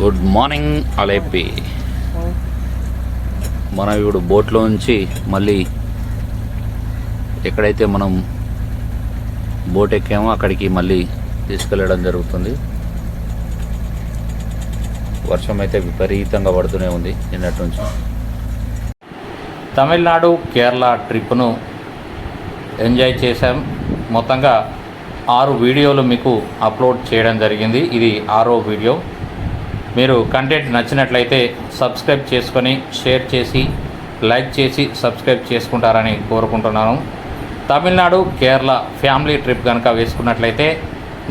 Good morning అలేపి. మనం ఇప్పుడు బోట్లో నుంచి మళ్ళీ ఎక్కడైతే మనం బోట్ ఎక్కామో అక్కడికి మళ్ళీ తీసుకెళ్ళడం జరుగుతుంది. వర్షం అయితే విపరీతంగా పడుతూనే ఉంది నిన్నటి నుంచి. తమిళనాడు కేరళ ట్రిప్ను ఎంజాయ్ చేశాం. మొత్తంగా 6 వీడియోలు మీకు అప్లోడ్ చేయడం జరిగింది. ఇది 6వ వీడియో. మీరు కంటెంట్ నచ్చినట్లయితే సబ్స్క్రైబ్ చేసుకొని షేర్ చేసి లైక్ చేసి సబ్స్క్రైబ్ చేసుకుంటారని కోరుకుంటున్నాను. తమిళనాడు కేరళ ఫ్యామిలీ ట్రిప్ కనుక వేసుకున్నట్లయితే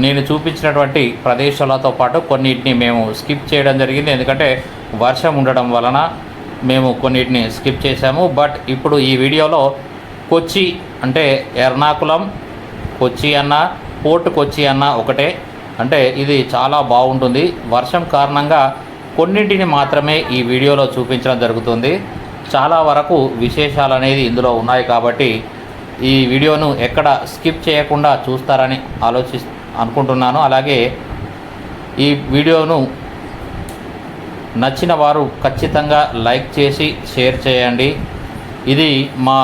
నేను చూపించినటువంటి ప్రదేశాలతో పాటు కొన్నిటిని మేము స్కిప్ చేయడం జరిగింది. ఎందుకంటే వర్షం ఉండడం వలన మేము కొన్నిటిని స్కిప్ చేశాము. బట్ ఇప్పుడు ఈ వీడియోలో కొచ్చి అంటే ఎర్నాకుళం కొచ్చి అన్న పోర్ట్ కొచ్చి అన్న ఒకటే. అంటే ఇది చాలా బాగుంటుంది. వర్షం కారణంగా కొన్నింటిని మాత్రమే ఈ వీడియోలో చూపించడం జరుగుతుంది. చాలా వరకు విశేషాలు అనేది ఇందులో ఉన్నాయి కాబట్టి ఈ వీడియోను ఎక్కడ స్కిప్ చేయకుండా చూస్తారని అనుకుంటున్నాను. అలాగే ఈ వీడియోను నచ్చిన వారు ఖచ్చితంగా లైక్ చేసి షేర్ చేయండి. ఇది మా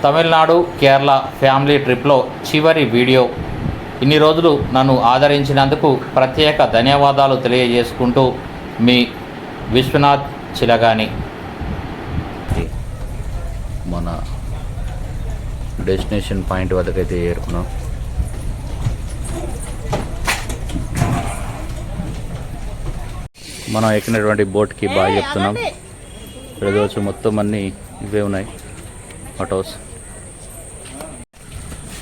తమిళనాడు కేరళ ఫ్యామిలీ ట్రిప్లో చివరి వీడియో. ఇన్ని రోజులు నన్ను ఆదరించినందుకు ప్రత్యేక ధన్యవాదాలు తెలియజేసుకుంటూ మీ విశ్వనాథ్ చిలగాని. మన డెస్టినేషన్ పాయింట్ వద్దకైతే చేరుకున్నాం. మనం ఎక్కినటువంటి బోట్కి బాగా చెప్తున్నాం. ప్రజలు మొత్తం అన్నీ ఇవే ఉన్నాయి. ఆటోస్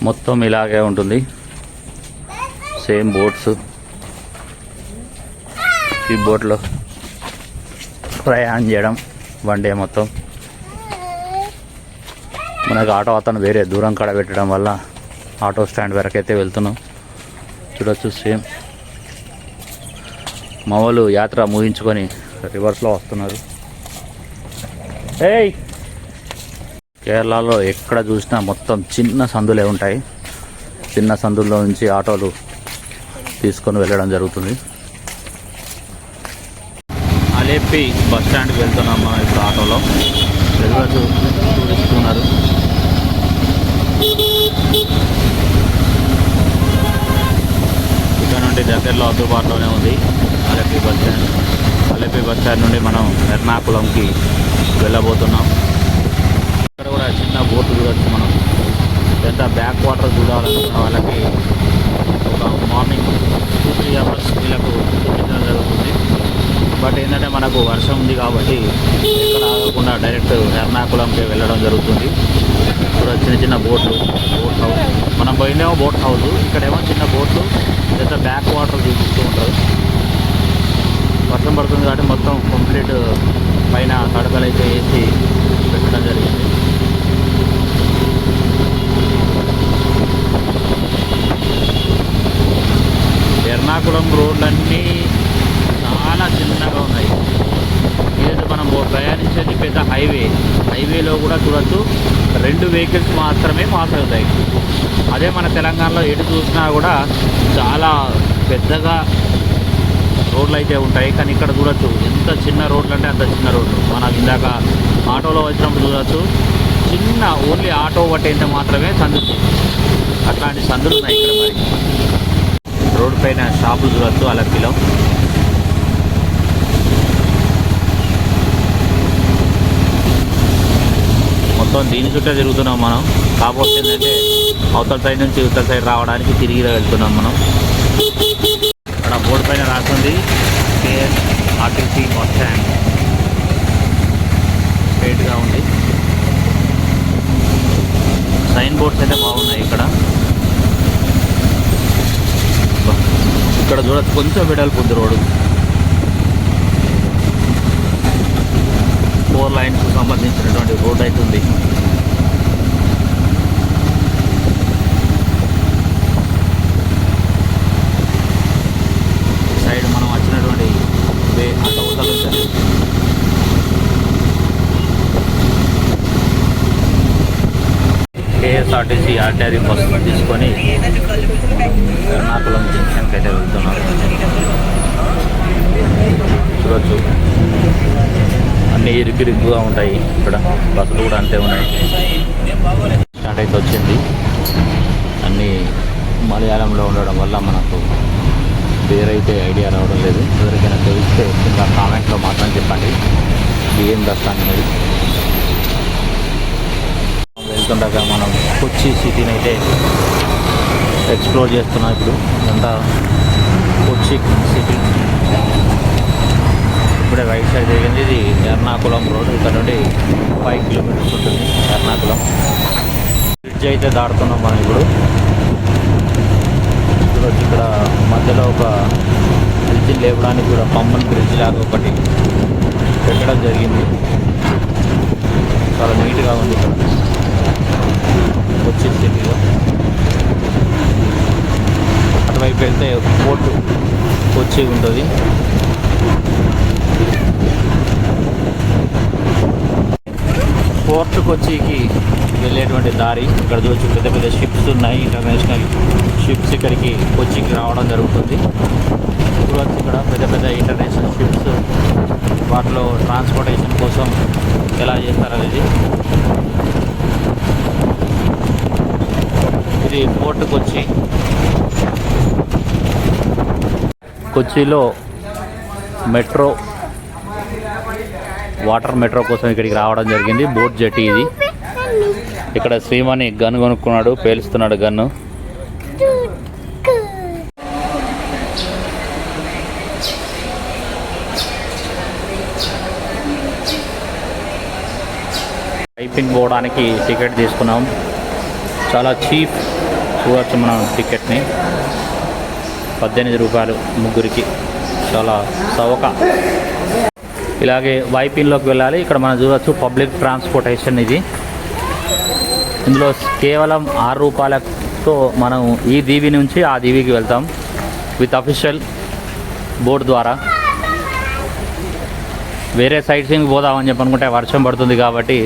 మొత్తం ఇలాగే ఉంటుంది. Same boats. ఈ బోట్లో ప్రయాణం చేయడం వన్ డే మొత్తం. మనకు ఆటో అతను వేరే దూరం కాడ పెట్టడం వల్ల ఆటో స్టాండ్ వరకు అయితే వెళ్తున్నాం. చూడొచ్చు సేమ్ మా వాళ్ళు యాత్ర ముగించుకొని రివర్స్లో వస్తున్నారు. ఏయ్, కేరళలో ఎక్కడ చూసినా మొత్తం చిన్న సందులే ఉంటాయి. చిన్న సందుల్లో నుంచి ఆటోలు తీసుకొని వెళ్ళడం జరుగుతుంది. అలేపి బస్ స్టాండ్కి వెళ్తున్నాం మనం ఇప్పుడు ఆటోలో. ప్రజలు చూపిస్తున్నారు. ఇక్కడ నుండి దగ్గరలో అందుబాటులోనే ఉంది అలేపి బస్ స్టాండ్. అలేపి బస్ స్టాండ్ నుండి మనం ఎర్నాకుళంకి వెళ్ళబోతున్నాం. ఇక్కడ కూడా చిన్న బోటు చూడవచ్చు మనం. ఎంత బ్యాక్ వాటర్ చూడాలనుకున్న వాళ్ళకి ఒక మార్నింగ్ 2-3 అవర్స్ వీళ్ళకు చూపించడం జరుగుతుంది. బట్ ఏంటంటే మనకు వర్షం ఉంది కాబట్టి ఎక్కడ ఆగకుండా డైరెక్ట్ ఎర్నాకుళంకి వెళ్ళడం జరుగుతుంది. ఇక్కడ చిన్న చిన్న బోట్ హౌస్. మనం పోయిందేమో బోట్ హౌస్, ఇక్కడేమో చిన్న బోట్లు ఎంత బ్యాక్ వాటర్ చూపిస్తూ ఉంటారు. వర్షం పడుతుంది కాబట్టి మొత్తం కంప్లీట్ పైన తడకలు అయితే వేసి పెట్టడం జరిగింది. ఎర్నాకుళం రోడ్లన్నీ చాలా చిన్నగా ఉన్నాయి. ఏదైతే మనం ప్రయాణించేది పెద్ద హైవేలో కూడా చూడొచ్చు 2 వెహికల్స్ మాత్రమే పాస్ అవుతాయి. అదే మన తెలంగాణలో ఎటు చూసినా కూడా చాలా పెద్దగా రోడ్లు అయితే ఉంటాయి. కానీ ఇక్కడ చూడొచ్చు ఎంత చిన్న రోడ్లు అంటే అంత చిన్న రోడ్లు. మనం ఇందాక ఆటోలో వచ్చినప్పుడు చూడొచ్చు చిన్న ఓన్లీ ఆటో పట్టేంత మాత్రమే సందులు. అట్లాంటి సందులు ఉన్నాయి ఇక్కడ. మరి రోడ్డు పైన షాపులు చూడొచ్చు అలపిలో. మొత్తం దీని చుట్టూ తిరుగుతున్నాం మనం. కాకపోతే ఏంటంటే అవతల సైడ్ నుంచి ఇవతల సైడ్ రావడానికి తిరిగి వెళ్తున్నాం మనం. అక్కడ బోర్డు పైన రాస్తుంది KSRTC బస్ స్టాండ్. స్ట్రైట్గా ఉంది. సైన్ బోర్డ్స్ అయితే బాగున్నాయి ఇక్కడ. ఇక్కడ చూడచ్చు కొంచెం వెడల్పు ఉంది రోడ్డు. 4 లైన్స్ సంబంధించినటువంటి రోడ్ అయితే ఉంది. సైడ్ మనం వచ్చినటువంటి వే అటవతలు వచ్చారు. KSRTC ఆర్డినరీ బస్సు తీసుకొని ఎర్నాకుళం జంక్షన్కి అయితే వెళ్తున్నాం. చూడవచ్చు. అన్నీ ఇరుకిరుగ్గుగా ఉంటాయి. ఇక్కడ బస్సులు కూడా అంతే ఉన్నాయి. స్టార్ట్ అయితే వచ్చింది. అన్నీ మలయాళంలో ఉండడం వల్ల మనకు పేరైతే ఐడియా రావడం లేదు. ఎవరికైనా తెలిస్తే ఇంకా కామెంట్లో మాత్రం చెప్పండి ఏం బస్ అనేది. వెళ్తుండగా మనం కొచ్చి సిటీని అయితే ఎక్స్ప్లోర్ చేస్తున్నాం. ఇప్పుడు ఇదంతా కొచ్చి సిటీ. ఇప్పుడే రైట్ సైడ్ జరిగింది. ఇది ఎర్నాకుళం రోడ్. ఇక్కడ నుండి 5 కిలోమీటర్స్ ఉంటుంది ఎర్నాకుళం. బ్రిడ్జ్ అయితే దాటుతున్నాం మనం ఇప్పుడు. ఇక్కడ మధ్యలో ఒక బ్రిడ్జ్ లేవడానికి కూడా పమ్మన్ బ్రిడ్జ్ లాగా ఒకటి పెట్టడం జరిగింది. చాలా నీట్గా ఉంది ఇక్కడ కొచ్చి సిటీలో. అటువైపు వెళ్తే పోర్టు కొచ్చి ఉంటుంది. పోర్టు కొచ్చికి వెళ్ళేటువంటి దారి. ఇక్కడ చూసి పెద్ద పెద్ద షిప్స్ ఉన్నాయి. ఇంటర్నేషనల్ షిప్స్ ఇక్కడికి కొచ్చికి రావడం జరుగుతుంది. చూడవచ్చు ఇక్కడ పెద్ద పెద్ద ఇంటర్నేషనల్ షిప్స్. వాటిలో ట్రాన్స్పోర్టేషన్ కోసం ఎలా చేస్తారనేది. ఇది పోర్టు కొచ్చి. కొచ్చిలో మెట్రో, వాటర్ మెట్రో కోసం ఇక్కడికి రావడం జరిగింది. బోట్ జెట్టి ఇది. ఇక్కడ శ్రీమణి గన్ కొనుక్కున్నాడు, పేలుస్తున్నాడు గన్ను. టైపింగ్ పోవడానికి టికెట్ తీసుకున్నాం. చాలా చీప్. చూడవచ్చు మనం టికెట్ని. 18 రూపాయలు ముగ్గురికి. చాలా చౌక. ఇలాగే వైపిన్లోకి వెళ్ళాలి. ఇక్కడ మనం చూడవచ్చు పబ్లిక్ ట్రాన్స్పోర్టేషన్ ఇది. ఇందులో కేవలం 6 రూపాయలతో మనం ఈ దీవి నుంచి ఆ దీవికి వెళ్తాం విత్ అఫీషియల్ బోర్డు ద్వారా. వేరే సైట్ సీయింగ్ పోదామని చెప్పి అనుకుంటే వర్షం పడుతుంది కాబట్టి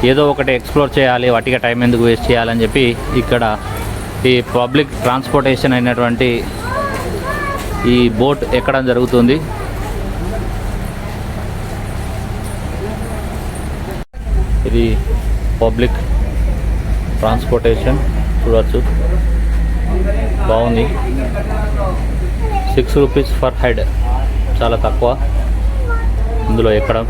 ఏదో ఒకటి ఎక్స్ప్లోర్ చేయాలి, వాటిగా టైం ఎందుకు వేస్ట్ చేయాలని చెప్పి ఇక్కడ ఈ పబ్లిక్ ట్రాన్స్పోర్టేషన్ అయినటువంటి ఈ బోట్ ఎక్కడం జరుగుతుంది. ఇది పబ్లిక్ ట్రాన్స్పోర్టేషన్. చూడవచ్చు బాగుంది. 6 రూపీస్ ఫర్ హెడ్. చాలా తక్కువ ఇందులో ఎక్కడం.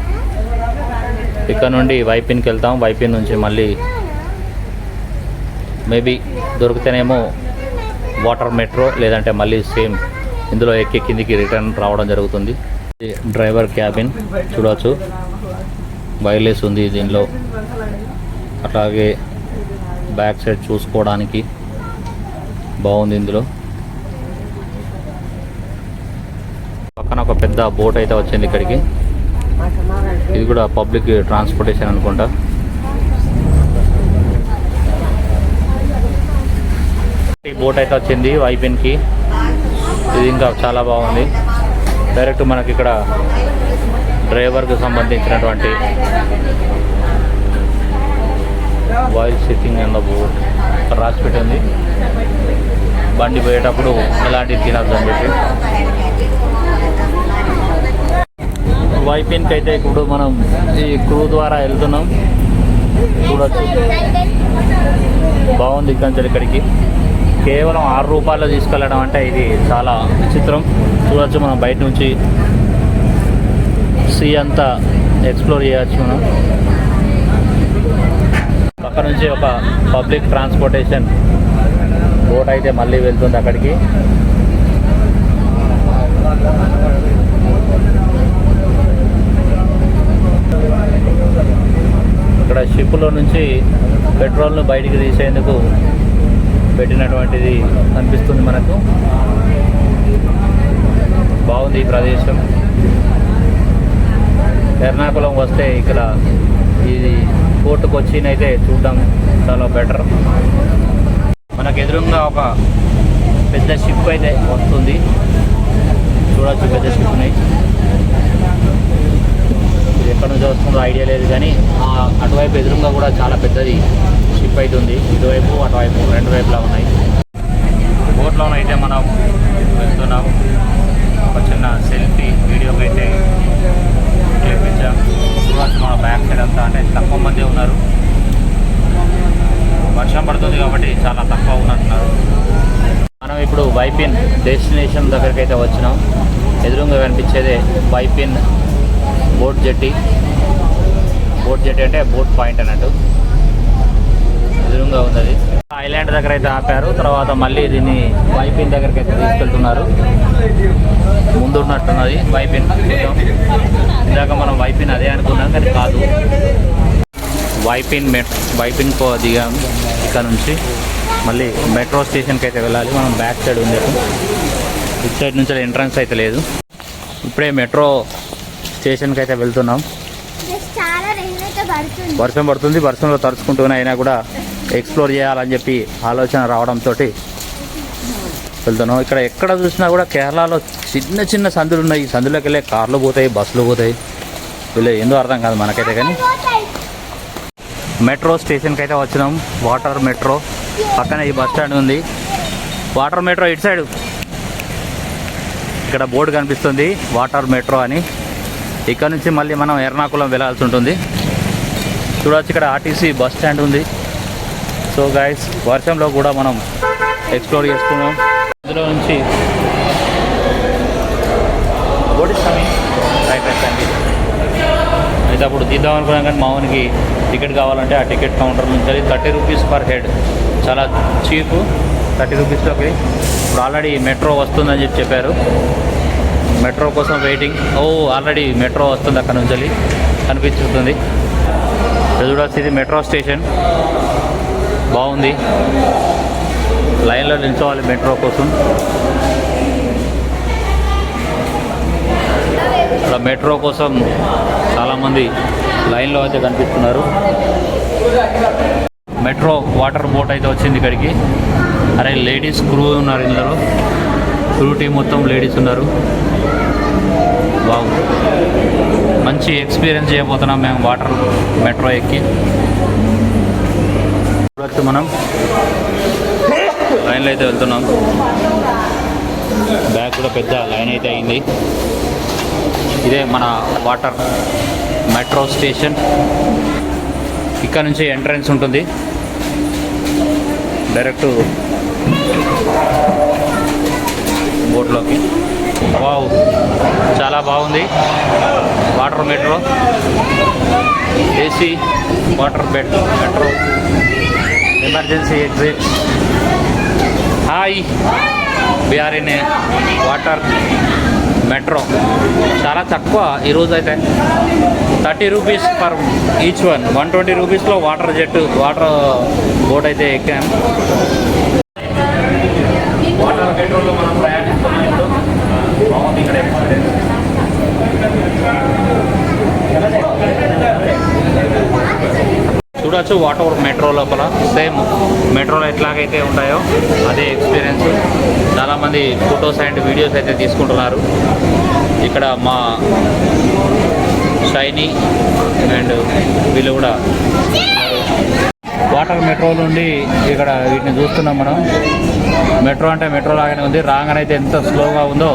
ఇక్కడ నుండి వైపిన్కి వెళ్తాం. వైపిన్ నుంచి మళ్ళీ మేబీ దొరికితేనేమో వాటర్ మెట్రో, లేదంటే మళ్ళీ సేమ్ ఇందులో ఎక్కి కిందికి రిటర్న్ రావడం జరుగుతుంది. డ్రైవర్ క్యాబిన్ చూడవచ్చు. వైర్లెస్ ఉంది దీనిలో. అట్లాగే బ్యాక్ సైడ్ చూసుకోవడానికి బాగుంది. ఇందులో పక్కన ఒక పెద్ద బోట్ అయితే వచ్చింది ఇక్కడికి. ఇది కూడా పబ్లిక్ ట్రాన్స్పోర్టేషన్ అనుకుంటా. ఈ బోట్ అయితే వచ్చింది వైపిన్కి. ఇది ఇంకా చాలా బాగుంది. డైరెక్ట్ మనకి ఇక్కడ డ్రైవర్కి సంబంధించినటువంటి while sitting in the boat రాసి పెట్టింది. బండి పోయేటప్పుడు ఎలాంటివి తినద్దు అని చెప్పి. వైపిన్కి అయితే ఇప్పుడు మనం ఈ క్రూ ద్వారా వెళ్తున్నాం. చూడవచ్చు బాగుంది. ఇక్కడి నుంచి ఇక్కడికి కేవలం 6 రూపాయలు తీసుకెళ్ళడం అంటే ఇది చాలా విచిత్రం. చూడవచ్చు మనం బయట నుంచి సీ అంతా ఎక్స్ప్లోర్ చేయవచ్చు. మనం పక్క నుంచి ఒక పబ్లిక్ ట్రాన్స్పోర్టేషన్ బోట్ అయితే మళ్ళీ వెళ్తుంది అక్కడికి. ఇక్కడ షిప్లో నుంచి పెట్రోల్ను బయటికి తీసేందుకు పెట్టినటువంటిది కనిపిస్తుంది మనకు. బాగుంది ఈ ప్రదేశం. ఎర్నాకుళం వస్తే ఇక్కడ ఇది పోర్టు కొచ్చినైతే చూడడం చాలా బెటర్. మనకు ఎదురుగా ఒక పెద్ద షిప్ అయితే వస్తుంది. చూడవచ్చు పెద్ద షిప్ని. ఇది ఎక్కడ నుంచి వస్తుందో ఐడియా లేదు, కానీ అటువైపు ఎదురుగా కూడా చాలా పెద్దది షిప్ అయితే ఉంది. ఇటువైపు అటువైపు 2 వైపులా ఉన్నాయి. బోట్లోనైతే మనం వెళ్తున్నాం. ఒక చిన్న సెల్ఫీ వీడియోకి అయితే వైపిన్ డెస్టినేషన్ దగ్గరికి అయితే వచ్చినాం. ఎదురుగా కనిపించేదే వైపిన్ బోట్ జెట్టి. బోట్ జెట్టి అంటే బోట్ పాయింట్ అన్నట్టు. ఎదురుగా ఉన్నది. ఐలాండ్ దగ్గర అయితే ఆపారు. తర్వాత మళ్ళీ దీన్ని వైపిన్ దగ్గరికి అయితే తీసుకెళ్తున్నారు. ముందు ఉన్నట్టున్నది వైపిన్. ఇందాక మనం వైపిన్ అదే అనుకున్నాం కానీ కాదు. వైపిన్కో దిగాం. ఇక్కడ నుంచి మళ్ళీ మెట్రో స్టేషన్కి అయితే వెళ్ళాలి. మనం బ్యాక్ సైడ్ ఉంది. ఇటు సైడ్ నుంచి ఎంట్రన్స్ అయితే లేదు. ఇప్పుడే మెట్రో స్టేషన్కి అయితే వెళ్తున్నాం. వర్షం పడుతుంది. వర్షంలో తడుచుకుంటూనే అయినా కూడా ఎక్స్ప్లోర్ చేయాలని చెప్పి ఆలోచన రావడంతో వెళ్తున్నాం. ఇక్కడ ఎక్కడ చూసినా కూడా కేరళలో చిన్న చిన్న సందులు ఉన్నాయి. ఈ సందులోకి వెళ్ళే కార్లు పోతాయి, బస్సులు పోతాయి. వీళ్ళు ఏందో అర్థం కాదు మనకైతే. కానీ మెట్రో స్టేషన్కి అయితే వచ్చినాం. వాటర్ మెట్రో పక్కన ఈ బస్ స్టాండ్ ఉంది. వాటర్ మెట్రో ఇటు సైడు. ఇక్కడ బోర్డు కనిపిస్తుంది వాటర్ మెట్రో అని. ఇక్కడ నుంచి మళ్ళీ మనం ఎర్నాకుళం వెళ్ళాల్సి ఉంటుంది. చూడవచ్చు ఇక్కడ ఆర్టీసీ బస్ స్టాండ్ ఉంది. సో గైస్ వర్షంలో కూడా మనం ఎక్స్ప్లోర్ చేస్తున్నాం. ఇందులో నుంచి అయితే అప్పుడు తీద్దాం అనుకున్నాం కానీ మామూలుకి టికెట్ కావాలంటే ఆ టికెట్ కౌంటర్ నుంచి 30 రూపీస్ పర్ హెడ్. చాలా చీప్. 30 రూపీస్లోకి ఇప్పుడు ఆల్రెడీ మెట్రో వస్తుందని చెప్పారు. మెట్రో కోసం వెయిటింగ్. ఆల్రెడీ మెట్రో వస్తుంది. అక్కడ నుంచి కనిపిస్తుంది. చూడాల్సి ఇది మెట్రో స్టేషన్. బాగుంది. లైన్లో నిల్చోవాలి మెట్రో కోసం. ఇక్కడ మెట్రో కోసం చాలామంది లైన్లో అయితే కనిపిస్తున్నారు. మెట్రో వాటర్ బోట్ అయితే వచ్చింది ఇక్కడికి. అరే లేడీస్ క్రూ ఉన్నారు ఇందులో. క్రూ టీం మొత్తం లేడీస్ ఉన్నారు. బాగుంది. మంచి ఎక్స్పీరియన్స్ చేయబోతున్నాం మేము వాటర్ మెట్రో ఎక్కి. చూడవచ్చు మనం లైన్లో అయితే వెళ్తున్నాం. బ్యాక్ కూడా పెద్ద లైన్ అయితే అయింది. ఇదే మన వాటర్ మెట్రో స్టేషన్. ఇక్కడ నుంచి ఎంట్రన్స్ ఉంటుంది డైరెక్ట్ బోట్లోకి. వావ్, చాలా బాగుంది. Water metro, AC water metro, emergency exit. Hi, we're in water metro. చాలా తక్కువ ఈరోజు అయితే 30 రూపీస్ పర్ ఈచ్ వన్. 120 రూపీస్లో వాటర్ బోట్ అయితే ఎక్కాం. వాటర్ మెట్రోలో మనం ప్రయాణిస్తున్నాం. బాగుంది ఇక్కడ ఎక్స్పీరియన్స్. చూడవచ్చు వాటర్ మెట్రో లోపల సేమ్ మెట్రోలో ఎట్లాగైతే ఉంటాయో అదే ఎక్స్పీరియన్స్. చాలామంది ఫొటోస్ అండ్ వీడియోస్ అయితే తీసుకుంటున్నారు. ఇక్కడ మా షైనీ అండ్ వీళ్ళు కూడా వాటర్ మెట్రో నుండి ఇక్కడ వీటిని చూస్తున్నాం మనం. మెట్రో అంటే మెట్రో లాగానే ఉంది. రాగానే అయితే ఎంత స్లోగా ఉందో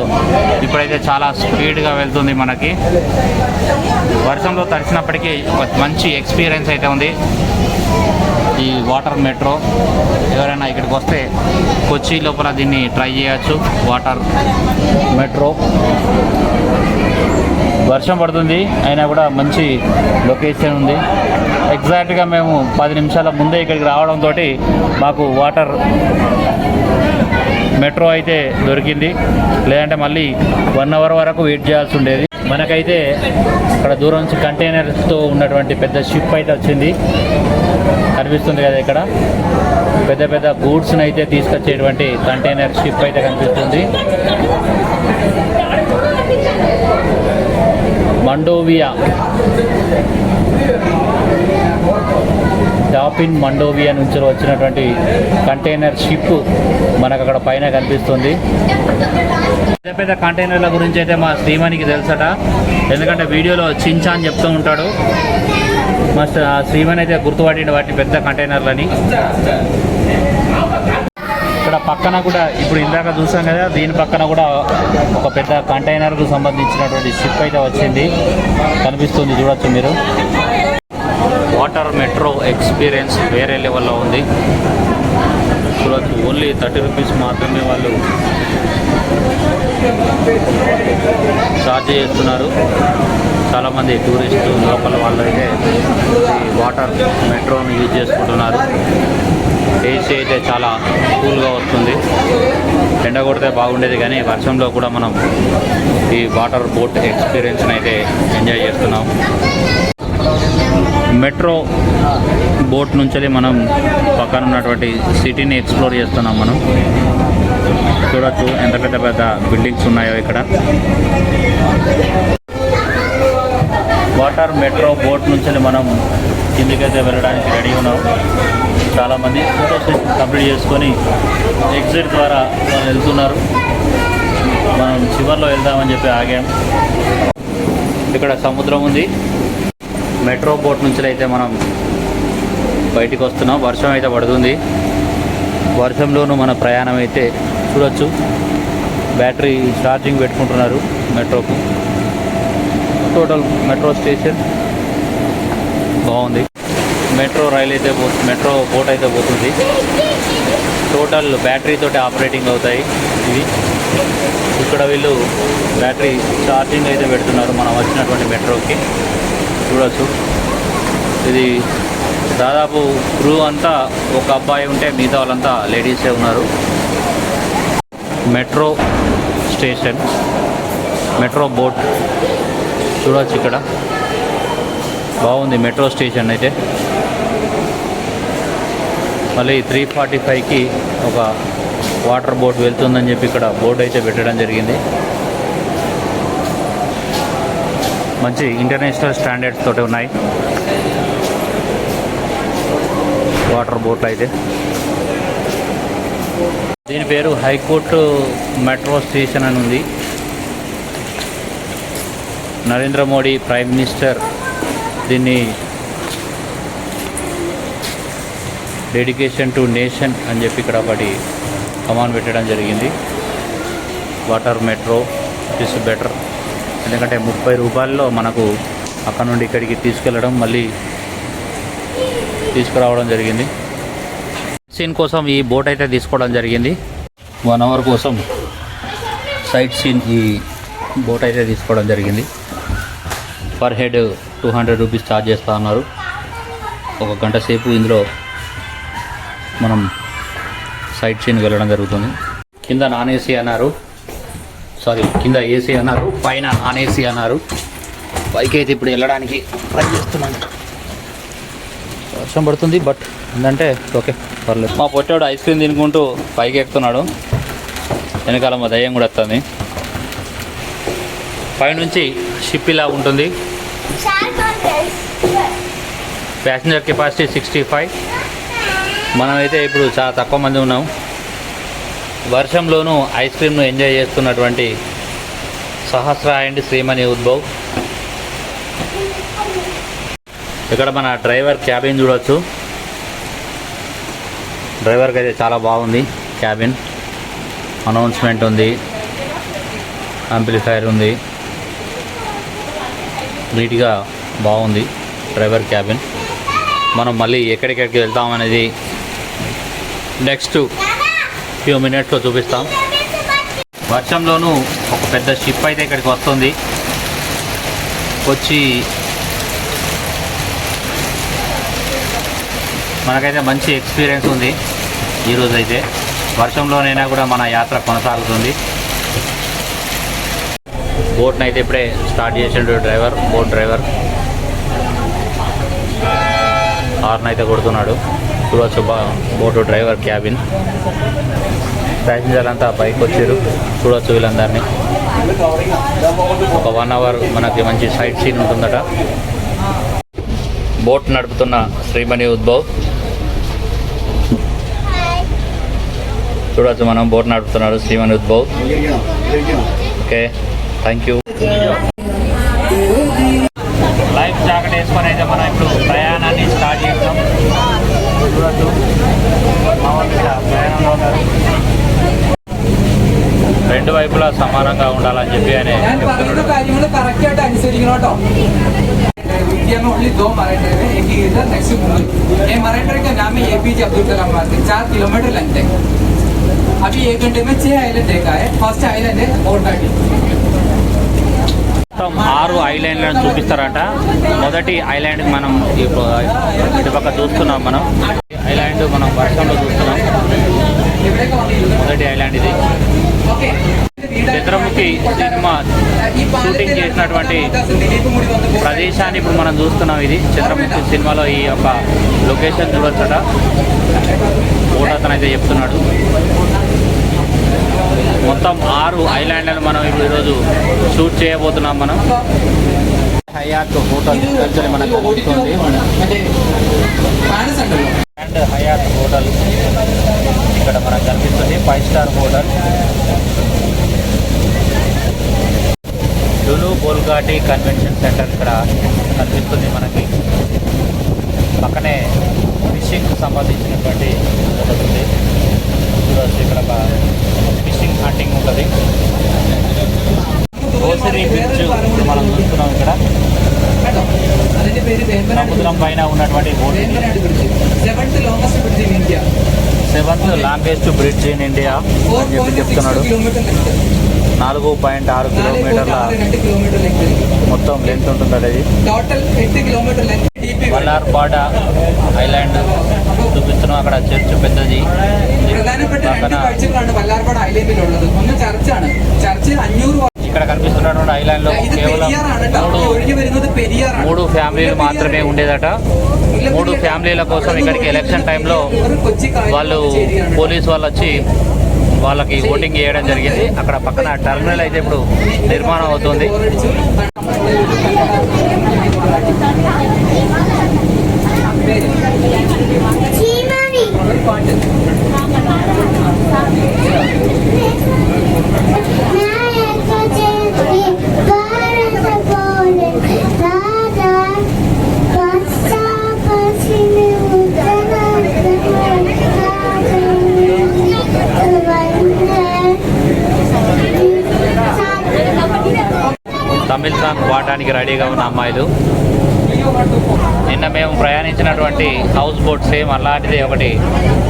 ఇప్పుడైతే చాలా స్పీడ్గా వెళ్తుంది మనకి. వర్షంలో తడిచినప్పటికీ మంచి ఎక్స్పీరియన్స్ అయితే ఉంది ఈ వాటర్ మెట్రో. ఎవరైనా ఇక్కడికి వస్తే కొచ్చి లోపల దీన్ని ట్రై చేయొచ్చు. Water metro. వర్షం పడుతుంది అయినా కూడా మంచి లొకేషన్ ఉంది. ఎగ్జాక్ట్గా మేము 10 నిమిషాల ముందే ఇక్కడికి రావడంతో మాకు వాటర్ మెట్రో అయితే దొరికింది. లేదంటే మళ్ళీ 1 అవర్ వరకు వెయిట్ చేయాల్సి ఉండేది. మనకైతే అక్కడ దూరం నుంచి కంటైనర్స్తో ఉన్నటువంటి పెద్ద షిప్ అయితే వచ్చింది. కనిపిస్తుంది కదా ఇక్కడ. పెద్ద పెద్ద గూడ్స్ని అయితే తీసుకొచ్చేటువంటి కంటైనర్ షిప్ అయితే కనిపిస్తుంది. మండోవియా, డాఫిన్ మండోవియా నుంచి వచ్చినటువంటి కంటైనర్ షిప్ మనకు అక్కడ పైన కనిపిస్తుంది. పెద్ద పెద్ద కంటైనర్ల గురించి అయితే మా శ్రీమణికి తెలుసట. ఎందుకంటే వీడియోలో చించా అని చెప్తూ ఉంటాడు. మా శ్రీమణి అయితే గుర్తుపట్టిండు వాటి పెద్ద కంటైనర్లని. ఇక్కడ పక్కన కూడా ఇప్పుడు ఇందాక చూసాం కదా, దీని పక్కన కూడా ఒక పెద్ద కంటైనర్కు సంబంధించినటువంటి షిప్ అయితే వచ్చింది. కనిపిస్తుంది, చూడొచ్చు మీరు. వాటర్ మెట్రో ఎక్స్పీరియన్స్ వేరే లెవెల్లో ఉంది. చూడవచ్చు. ఓన్లీ 30 రూపీస్ మాత్రమే వాళ్ళు ఛార్జ్ చేస్తున్నారు. చాలామంది టూరిస్టు లోకల్ వాళ్ళు అయితే ఈ వాటర్ మెట్రోని యూజ్ చేసుకుంటున్నారు. ఏసీ అయితే చాలా కూల్గా వస్తుంది. ఎండ కొడితే బాగుండేది కానీ వర్షంలో కూడా మనం ఈ వాటర్ బోట్ ఎక్స్పీరియన్స్ని అయితే ఎంజాయ్ చేస్తున్నాం. మెట్రో బోట్ నుంచి మనం పక్కన ఉన్నటువంటి సిటీని ఎక్స్ప్లోర్ చేస్తున్నాం. మనం చూడొచ్చు ఎంత పెద్ద పెద్ద బిల్డింగ్స్ ఉన్నాయో ఇక్కడ. వాటర్ మెట్రో బోట్ నుంచి మనం కిందికైతే వెళ్ళడానికి రెడీ ఉన్నాం. చాలామంది ఫోటోస్ కంప్లీట్ చేసుకొని ఎగ్జిట్ ద్వారా వెళ్తున్నారు. మనం చివర్లో వెళ్దామని చెప్పి ఆగాం. ఇక్కడ సముద్రం ఉంది. మెట్రో బోట్ నుంచి అయితే మనం బయటికి వస్తున్నాం. వర్షం అయితే పడుతుంది. వర్షంలోనూ మన ప్రయాణం అయితే చూడొచ్చు. బ్యాటరీ ఛార్జింగ్ పెట్టుకుంటున్నారు మెట్రోకు. టోటల్ మెట్రో స్టేషన్ బాగుంది. మెట్రో రైల్ అయితే మెట్రో బోట్ అయితే పోతుంది. టోటల్ బ్యాటరీతోటి ఆపరేటింగ్ అవుతాయి ఇవి. ఇక్కడ వీళ్ళు బ్యాటరీ ఛార్జింగ్ అయితే పెడుతున్నారు మనం వచ్చినటువంటి మెట్రోకి. చూడొచ్చు. ఇది దాదాపు క్రూ అంతా ఒక అబ్బాయి ఉంటే మిగతా వాళ్ళంతా లేడీసే ఉన్నారు. మెట్రో స్టేషన్, మెట్రో బోట్ చూడవచ్చు. ఇక్కడ బాగుంది మెట్రో స్టేషన్ అయితే. మళ్ళీ 3:45కి ఒక వాటర్ బోట్ వెళ్తుందని చెప్పి ఇక్కడ బోర్డు అయితే పెట్టడం జరిగింది. మంచి ఇంటర్నేషనల్ స్టాండర్డ్స్ తోటి ఉన్నాయి వాటర్ బోట్లు అయితే. దీని పేరు హైకోర్టు మెట్రో స్టేషన్ అని ఉంది. నరేంద్ర మోడీ ప్రైమ్ మినిస్టర్ దీన్ని డెడికేషన్ టు నేషన్ అని చెప్పి ఇక్కడ ఒకటి కమాన్ పెట్టడం జరిగింది. Water metro is better. ఎందుకంటే 30 రూపాయల్లో మనకు అక్కడ నుండి ఇక్కడికి తీసుకెళ్ళడం మళ్ళీ తీసుకురావడం జరిగింది. సీన్ కోసం ఈ బోట్ అయితే తీసుకోవడం జరిగింది. 1 అవర్ కోసం సైట్ సీన్ ఈ బోట్ అయితే తీసుకోవడం జరిగింది. పర్ హెడ్ 200 రూపీస్ ఛార్జ్ చేస్తూ ఉన్నారు. 1 గంట సేపు ఇందులో మనం సైట్ సీన్ వెళ్ళడం జరుగుతుంది. కింద నాన్ ఏసీ అన్నారు, కింద ఏసీ అన్నారు, పైన నాన్ ఏసీ అన్నారు. పైకి అయితే ఇప్పుడు వెళ్ళడానికి ట్రై చేస్తున్నాను. వర్షం పడుతుంది బట్ ఏంటంటే ఓకే పర్లేదు. మా పొట్టాడు ఐస్ క్రీమ్ తినుకుంటూ పైకి ఎక్కుతున్నాడు. వెనకాల మా దయ్యం కూడా వస్తుంది. పైనుంచి షిప్ ఇలా ఉంటుంది. Passenger capacity 65. మనమైతే ఇప్పుడు చాలా తక్కువ మంది ఉన్నాం. వర్షంలోనూ ఐస్ క్రీమ్ను ఎంజాయ్ చేస్తున్నటువంటి సహస్ర అండ్ శ్రీమణి ఉద్భవ్. ఇక్కడ మన డ్రైవర్ క్యాబిన్ చూడవచ్చు. డ్రైవర్కి అయితే చాలా బాగుంది క్యాబిన్. అనౌన్స్మెంట్ ఉంది, యాంప్లిఫైర్ ఉంది, నీట్గా బాగుంది డ్రైవర్ క్యాబిన్. మనం మళ్ళీ ఎక్కడికెక్కడికి వెళ్తామనేది నెక్స్ట్ ఫ్యూ మినిట్స్లో చూపిస్తాం. వర్షంలోనూ ఒక పెద్ద షిప్ అయితే ఇక్కడికి వస్తుంది. వచ్చి మనకైతే మంచి ఎక్స్పీరియన్స్ ఉంది ఈరోజైతే. వర్షంలోనైనా కూడా మన యాత్ర కొనసాగుతుంది. బోట్ని అయితే ఇప్పుడే స్టార్ట్ చేసిండు బోట్ డ్రైవర్ హార్న్ అయితే కొడుతున్నాడు. చూడవచ్చు బోటు డ్రైవర్ క్యాబిన్. ప్యాసింజర్లు అంతా పైకి వచ్చారు. చూడవచ్చు వీళ్ళందరినీ. ఒక 1 అవర్ మనకి మంచి సైట్ సీన్ ఉంటుందట. బోట్ నడుపుతున్న శ్రీమణి ఉద్భవ్. చూడవచ్చు మనం బోట్ నడుపుతున్నాడు Shrimani Udbhav. Okay, thank you. Life jacket వేసుకొని అయితే మనం ఇప్పుడు ప్రయాణాన్ని స్టార్ట్ చేస్తాం. చూడవచ్చు ప్రయాణంలో ఉన్నారు. 2 వైపులా సమానంగా ఉండాలని చెప్పి ఆయన చెప్తున్నాడు. इंडिया में ओनली 2 मराइन ड्राइव है, एक ही इधर नेक्स्ट मुंबई। ये मराइन ड्राइव का नाम है APJ अब्दुल कलाम मार्ग, 4 किलोमीटर लेंथ है। अभी 1 घंटे में 6 आइलैंड देखा है। फर्स्ट आइलैंड है ओरकाटी। మొత్తం 6 ఐలాండ్లను చూపిస్తారట. మొదటి ఐలాండ్ మనం ఇటుపక్క చూస్తున్నాం. మనం ఐలాండ్ మనం వర్షంలో చూస్తున్నాం. మొదటి ఐలాండ్ ఇది. చంద్రముఖి సినిమా షూటింగ్ చేసినటువంటి ప్రదేశాన్ని ఇప్పుడు మనం చూస్తున్నాం. ఇది చంద్రముఖి సినిమాలో ఈ యొక్క లొకేషన్ చూడొచ్చట. ఓటతనైతే చెప్తున్నాడు. మొత్తం 6 ఐలాండ్లను మనం ఈరోజు షూట్ చేయబోతున్నాం. మనం హయాత్ హోటల్ నుంచి మనకు కనిపిస్తుంది. అండ్ హయాత్ హోటల్ ఇక్కడ మనకు కనిపిస్తుంది. 5 star hotel. Lulu Bolghatty convention centre ఇక్కడ కనిపిస్తుంది మనకి. పక్కనే ఫిషింగ్ సంబంధించినటువంటి హోటల్ ఉంది. ఇక్కడ ఫిషింగ్ హంటింగ్ ఉంటుంది. గోసరి బీచ్ మనం చూస్తున్నాం. ఇక్కడ సముద్రం పైన ఉన్నటువంటి boat. 7th longest bridge in India అని చెప్పి చెప్తున్నాడు. 4.6 కిలోమీటర్ల మొత్తం లెంత్ ఉంటుంది. అది వల్లార్పాడ ఐలాండ్ చూపిస్తున్నాం. అక్కడ చర్చ్ పెద్దది. ఇక్కడ కనిపిస్తున్నటువంటి ఐలాండ్ లో కేవలం 3 ఫ్యామిలీలు మాత్రమే ఉండేదట. 3 ఫ్యామిలీల కోసం ఇక్కడికి ఎలక్షన్ టైంలో వాళ్ళు పోలీసు వాళ్ళు వచ్చి వాళ్ళకి ఓటింగ్ చేయడం జరిగింది. అక్కడ పక్కన టర్మినల్ అయితే ఇప్పుడు నిర్మాణం అవుతుంది. తమిళ్ సాంగ్ పాడడానికి రెడీగా ఉన్న అమ్మాయిలు. నిన్న మేము ప్రయాణించినటువంటి హౌస్ బోట్ సేమ్ అలాంటిది ఒకటి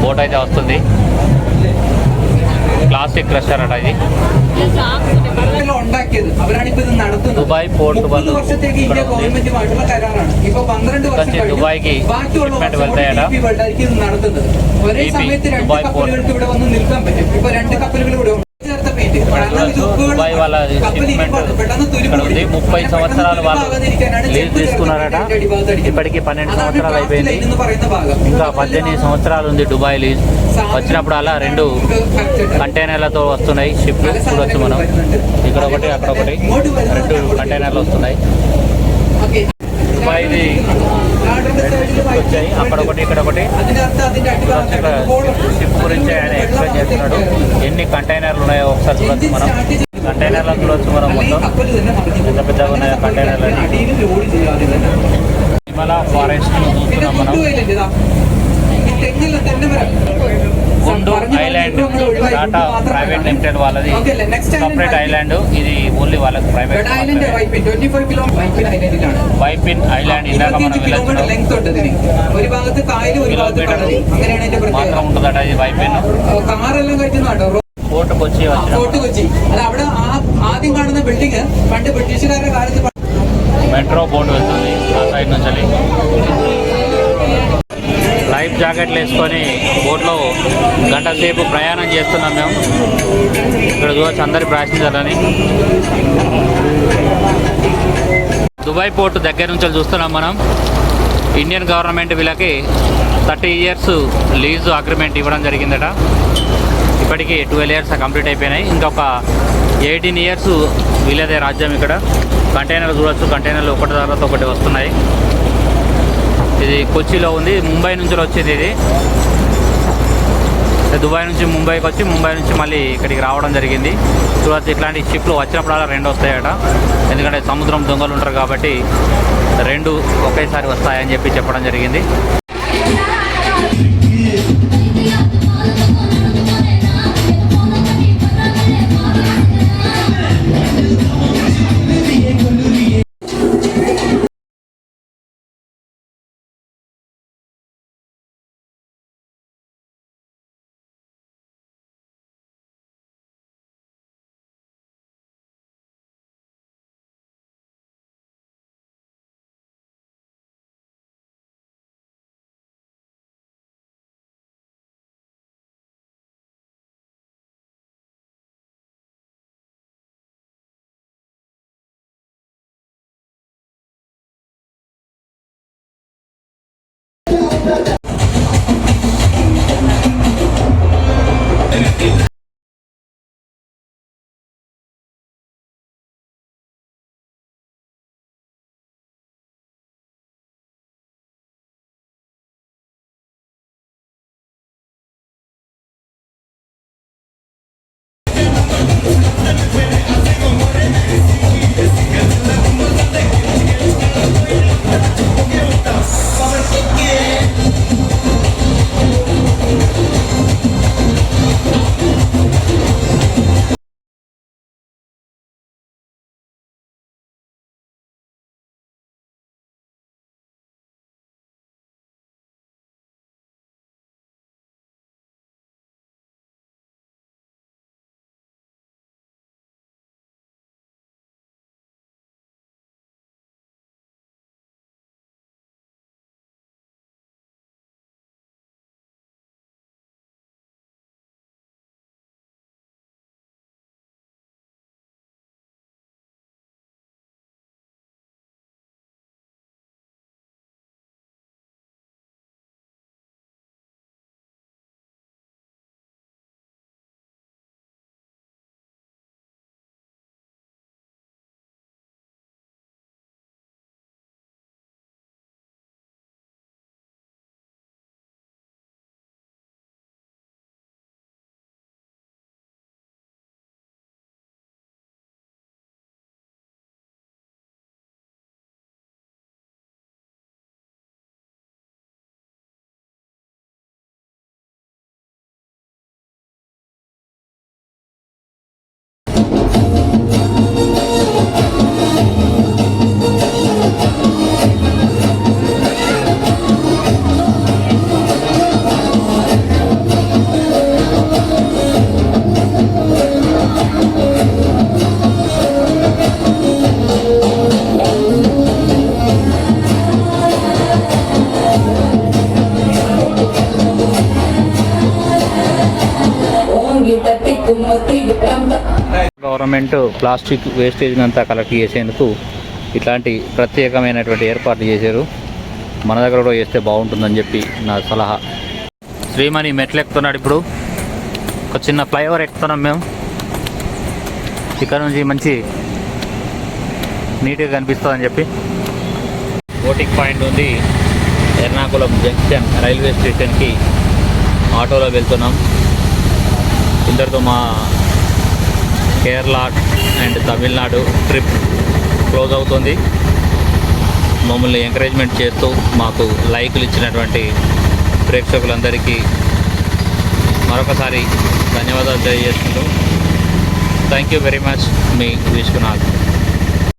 బోట్ అయితే వస్తుంది. പ്ലാസ്റ്റിക് ക്രഷർ അട ഇത് ദുബായ് പോർട്ട് വന്ന് ദുബായ്ക്ക് ഷിപ്മെന്റ് വെళ్తాయట. ദുബായ് പോർട്ട് దుబాయ్ వాళ్ళ షిప్మెంట్ ఇక్కడ ఉంది. 30 సంవత్సరాలు వాళ్ళు లీజ్ తీసుకున్నారట. ఇప్పటికీ 12 సంవత్సరాలు అయిపోయింది. ఇంకా 18 సంవత్సరాలు ఉంది దుబాయ్ లీజ్. వచ్చినప్పుడు అలా 2 కంటైనర్లతో వస్తున్నాయి షిప్లు. చూడొచ్చు మనం. ఇక్కడ ఒకటి అక్కడ ఒకటి 2 కంటైనర్లు వస్తున్నాయి. దుబాయ్ది 2 షిప్స్ వచ్చాయి. అక్కడ ఒకటి ఇక్కడ ఒకటి. షిప్ గురించి ఆయన ఎక్స్ప్లెయిన్ చేస్తున్నాడు. ఎన్ని కంటైనర్లు ఉన్నాయో ఒకసారి చూడొచ్చు మనం. కంటైనర్లను చూడొచ్చు మనం. మొత్తం పెద్ద పెద్దగా ఉన్నాయో కంటైనర్లు. హిమాల ఫారెస్ట్ చూస్తున్నాం మనం. గుండు ఐలాండ్ టాటా ప్రైవేట్ లిమిటెడ్ వాళ్ళది సపరేట్ ఐలాండ్. ఇది ఓన్లీ వాళ్ళకి ప్రైవేట్. వైపిన్ ఐలాండ్ ఇందాక మనం కిలోమీటర్ మాత్రం ఉంటుందట ఇది వైపిన్. కోర్టుకు వచ్చి మెట్రో బోట్ వెళ్తుంది ఆ సైడ్ నుంచి. లైఫ్ జాకెట్లు వేసుకొని బోట్లో గంట సేపు ప్రయాణం చేస్తున్నాం మేము. ఇక్కడ చూడవచ్చు అందరి ప్యాసింజర్లని. దుబాయ్ పోర్టు దగ్గర నుంచి చూస్తున్నాం మనం. ఇండియన్ గవర్నమెంట్ వీళ్ళకి 30 years లీజు అగ్రిమెంట్ ఇవ్వడం జరిగిందట. ఇప్పటికీ 12 years కంప్లీట్ అయిపోయినాయి. ఇంకొక 18 years వీళ్ళదే రాజ్యం. ఇక్కడ కంటైనర్లు చూడవచ్చు. కంటైనర్లు ఒకటి తర్వాత ఒకటి వస్తున్నాయి. ఇది కొచ్చిలో ఉంది. ముంబై నుంచి వచ్చింది ఇది. దుబాయ్ నుంచి ముంబైకి వచ్చి ముంబై నుంచి మళ్ళీ ఇక్కడికి రావడం జరిగింది. చూడవచ్చు ఇట్లాంటి షిప్లు వచ్చినప్పుడల్లా 2 వస్తాయట. ఎందుకంటే సముద్రం దొంగలు ఉంటారు కాబట్టి 2 ఒకేసారి వస్తాయని చెప్పి చెప్పడం జరిగింది. గవర్నమెంట్ ప్లాస్టిక్ వేస్టేజ్ అంతా కలెక్ట్ చేసేందుకు ఇట్లాంటి ప్రత్యేకమైనటువంటి ఏర్పాట్లు చేశారు. మన దగ్గర కూడా చేస్తే బాగుంటుందని చెప్పి నా సలహా. శ్రీమణి మెట్లు ఎక్కుతున్నాడు. ఇప్పుడు ఒక చిన్న ఫ్లైఓవర్ ఎక్కుతున్నాం మేము. ఇక్కడ నుంచి మంచి నీట్గా కనిపిస్తుందని చెప్పి బోటింగ్ పాయింట్ ఉంది. ఎర్నాకుళం జంక్షన్ రైల్వే స్టేషన్కి ఆటోలో వెళ్తున్నాం. ఇంతటితో మా Kerala and Tamil Nadu trip close అవుతుంది. మమ్మల్ని ఎంకరేజ్మెంట్ చేస్తూ మాకు లైకులు ఇచ్చినటువంటి ప్రేక్షకులందరికీ మరొకసారి ధన్యవాదాలు తెలియజేస్తున్నాను. Thank you very much. మీ విశ్వనాథ్.